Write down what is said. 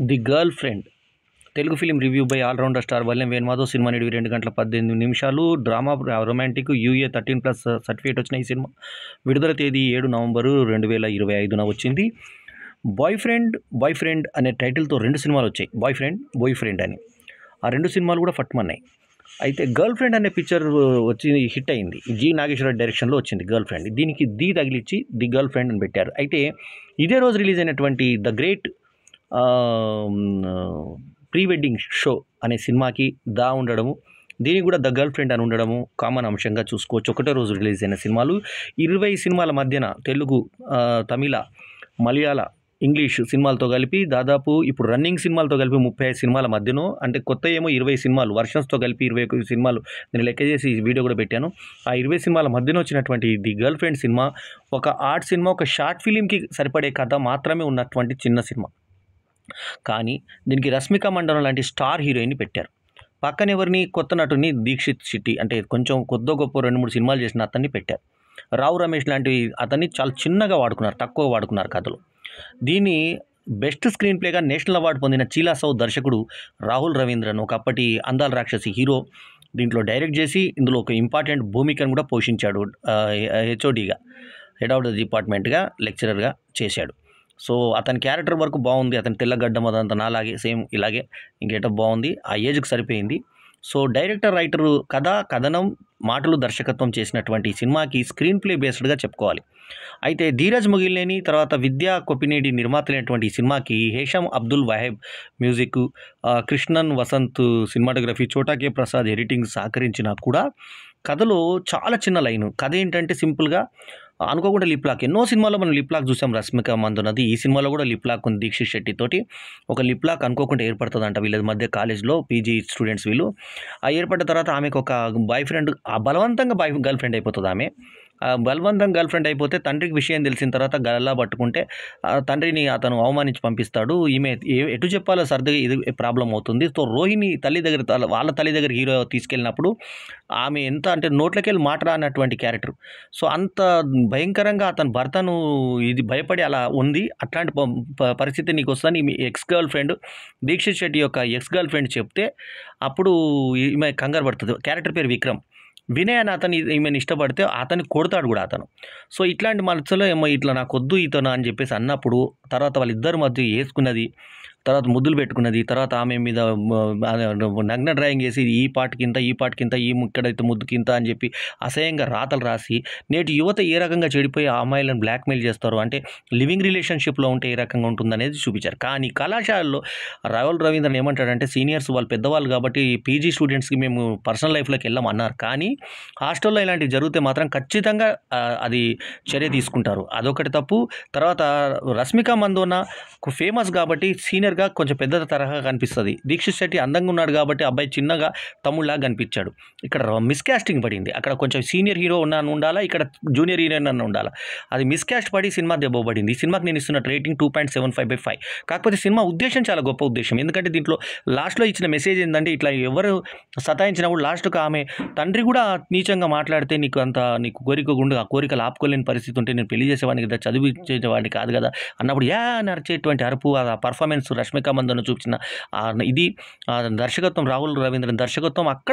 The girlfriend Telugu film review by allrounder star Vallem Venumadhav. సినిమా నిడివి 2 గంటల 18 నిమిషాలు. డ్రామా రొమాంటిక్ యూఏ 13+ సర్టిఫికేట్ వచ్చిన ఈ సినిమా విడుదల తేదీ 7 నవంబరు 2025న వచ్చింది. బాయ్ ఫ్రెండ్ అనే టైటిల్తో 2 సినిమాలు వచ్చాయి. బాయ్ ఫ్రెండ్ అని. ఆ 2 సినిమాలు కూడా ఫట్మన్నాయి. అయితే గర్ల్ ఫ్రెండ్ అనే పిక్చర్ వచ్చి హిట్ అయింది. జి నాగేశ్వర డైరెక్షన్లో వచ్చింది గర్ల్ ఫ్రెండ్. దీనికి ది తగిలిచ్చి ది గర్ల్ ఫ్రెండ్ అని పెట్టారు. అయితే ఇదే రోజు రిలీజ్ అయినటువంటి the great pre wedding show అనే సినిమాకి దా ఉండడము, దీనికి కూడా ద గర్ల్ ఫ్రెండ్ అని ఉండడము కామన్ అంశంగా చూసుకోవచ్చు. ఒకటే రోజు రిలీజ్ అయిన సినిమాలు. 20 సినిమాల మధ్యన తెలుగు, తమిళ, మలయాళ, ఇంగ్లీష్ సినిమాలతో కలిపి దాదాపు ఇప్పుడు రన్నింగ్ సినిమాలతో కలిపి 35 సినిమాల మధ్యలో, అంటే కొత్త ఏమో 20 సినిమాలు వర్షన్స్తో కలిపి 21 సినిమాలు నేను లెక్క చేసి వీడియో కూడా పెట్టాను. ఆ 20 సినిమాల మధ్యన వచ్చినటువంటి ది గర్ల్ ఫ్రెండ్ సినిమా ఒక ఆర్ట్ సినిమా, ఒక షార్ట్ ఫిలింకి సరిపడే కథ మాత్రమే ఉన్నటువంటి చిన్న సినిమా. కానీ దీనికి రష్మిక మండలం లాంటి స్టార్ హీరోయిన్ని పెట్టారు. పక్కన ఎవరిని, కొత్త నటుని దీక్షిత్ శెట్టి, అంటే కొంచెం కొద్దో గొప్ప 2-3 సినిమాలు చేసిన అతన్ని పెట్టారు. రావు రమేష్ లాంటి అతన్ని చాలా చిన్నగా వాడుకున్నారు, తక్కువ వాడుకున్నారు కథలు. దీన్ని బెస్ట్ స్క్రీన్ ప్లేగా నేషనల్ అవార్డు పొందిన చీలా సౌత్ దర్శకుడు రాహుల్ రవీంద్రన్, ఒకప్పటి అందాల రాక్షసి హీరో, దీంట్లో డైరెక్ట్ చేసి ఇందులో ఒక ఇంపార్టెంట్ భూమికను కూడా పోషించాడు. హెచ్ఓడిగా, హెడ్ ఆఫ్ ద డిపార్ట్మెంట్గా, లెక్చరర్గా చేశాడు. సో అతని క్యారెక్టర్ వరకు బాగుంది. అతని తెల్లగడ్డం అదంతా నాలాగే సేమ్ ఇలాగే గెటప్ బాగుంది, ఆ ఏజ్కి సరిపోయింది. సో డైరెక్టర్, రైటరు, కథనం, మాటలు, దర్శకత్వం చేసినటువంటి సినిమాకి స్క్రీన్ ప్లే బేస్డ్గా చెప్పుకోవాలి. అయితే ధీరజ్ మొగిలినేని తర్వాత విద్యా కొప్పినేడి నిర్మాతలైనటువంటి ఈ సినిమాకి హేషం అబ్దుల్ వహేబ్ మ్యూజిక్, కృష్ణన్ వసంత్ సినిమాటోగ్రఫీ, చోటా కే ప్రసాద్ ఎడిటింగ్ సహకరించినా కూడా కథలో చాలా చిన్న లైను. కథ ఏంటంటే సింపుల్గా అనుకోకుండా లిప్ లాక్. ఎన్నో సినిమాల్లో మనం లిప్ లాక్ చూసాం రష్మిక మందునది. ఈ సినిమాలో కూడా లిప్ లాక్ ఉంది. దీక్షిత్ శెట్టి తోటి ఒక లిప్ లాక్ అనుకోకుండా ఏర్పడుతుందంట వీళ్ళ మధ్య. కాలేజ్లో పీజీ స్టూడెంట్స్ వీళ్ళు. ఆ ఏర్పడిన తర్వాత ఆమెకు ఒక బాయ్ ఫ్రెండ్, బలవంతంగా గర్ల్ ఫ్రెండ్ అయిపోతుంది ఆమె. బలవంతంగా గర్ల్ ఫ్రెండ్ అయిపోతే తండ్రికి విషయం తెలిసిన తర్వాత గల్లా పట్టుకుంటే తండ్రిని అతను అవమానించి పంపిస్తాడు. ఈమె ఎటు చెప్పాలో సర్దిగా ఇది ప్రాబ్లం అవుతుంది. సో రోహిణి తల్లి దగ్గర, వాళ్ళ తల్లి దగ్గర హీరో తీసుకెళ్ళినప్పుడు ఆమె ఎంత అంటే నోట్లకెళ్ళి మాట రానటువంటి క్యారెక్టర్. సో అంత భయంకరంగా అతని భర్తను ఇది భయపడి అలా ఉంది. అట్లాంటి పరిస్థితి నీకు వస్తుందని మీ ex girlfriend, Dikshith Shetty యొక్క ఎక్స్ గర్ల్ ఫ్రెండ్ చెప్తే అప్పుడు ఈమె కంగారు పడుతుంది. క్యారెక్టర్ పేరు విక్రమ్. వినయ్ అని అతను ఈమెను ఇష్టపడితే అతన్ని కొడతాడు కూడా అతను. సో ఇట్లాంటి మనసులో ఏమో ఇట్లా నాకు వద్దు ఇతను అని చెప్పేసి అన్నప్పుడు తర్వాత వాళ్ళిద్దరి మధ్య వేసుకున్నది, తర్వాత ముద్దులు పెట్టుకున్నది, తర్వాత ఆమె మీద నగ్న డ్రాయింగ్ చేసి ఈ పాటకింత ఈ ముక్కడైతే ముద్దుకింత అని చెప్పి అసహ్యంగా రాతలు రాసి నేటి యువత ఏ రకంగా చెడిపోయి ఆ అమ్మాయిలను బ్లాక్మెయిల్ చేస్తారు, అంటే లివింగ్ రిలేషన్షిప్లో ఉంటే ఏ రకంగా ఉంటుందనేది చూపించారు. కానీ కళాశాలలో రాహుల్ రవీంద్రన్ ఏమంటాడంటే సీనియర్స్ వాళ్ళు పెద్దవాళ్ళు కాబట్టి పీజీ స్టూడెంట్స్కి మేము పర్సనల్ లైఫ్లోకి వెళ్ళమన్నారు. కానీ హాస్టల్లో ఇలాంటివి జరిగితే మాత్రం ఖచ్చితంగా అది చర్య తీసుకుంటారు. అదొకటి తప్పు. తర్వాత రష్మిక మందోన ఫేమస్ కాబట్టి సీనియర్గా కొంచెం పెద్ద తరహా కనిపిస్తుంది. దీక్షిత్ శెట్టి అందంగా ఉన్నాడు కాబట్టి అబ్బాయి చిన్నగా తమ్ముళ్ళగా కనిపించాడు. ఇక్కడ మిస్కాస్టింగ్ పడింది. అక్కడ కొంచెం సీనియర్ హీరో ఉండాలా, ఇక్కడ జూనియర్ హీరోయిన్ అన్న ఉండాలా. అది మిస్కాస్ట్ పడి సినిమా దెబ్బపడింది. ఈ సినిమాకి నేను ఇస్తున్న రేటింగ్ 2.75/5. కాకపోతే సినిమా ఉద్దేశం చాలా గొప్ప ఉద్దేశం. ఎందుకంటే దీంట్లో లాస్ట్లో ఇచ్చిన మెసేజ్ ఏంటంటే ఇట్లా ఎవరు సతాయించినప్పుడు లాస్ట్కి ఆమె తండ్రి కూడా నీచంగా మాట్లాడితే నీకు కోరిక గుండు, ఆ కోరికలు ఆపుకోలేని పరిస్థితి ఉంటే నేను పెళ్లి చేసేవాడిని కదా, చదివించేవాడిని కాదు కదా అన్నప్పుడు నడిచేటువంటి అరుపు, ఆ పర్ఫార్మెన్స్ రష్మిక మందన చూపించిన ఇది దర్శకత్వం, రాహుల్ రవీంద్రన్ దర్శకత్వం. అక్కడ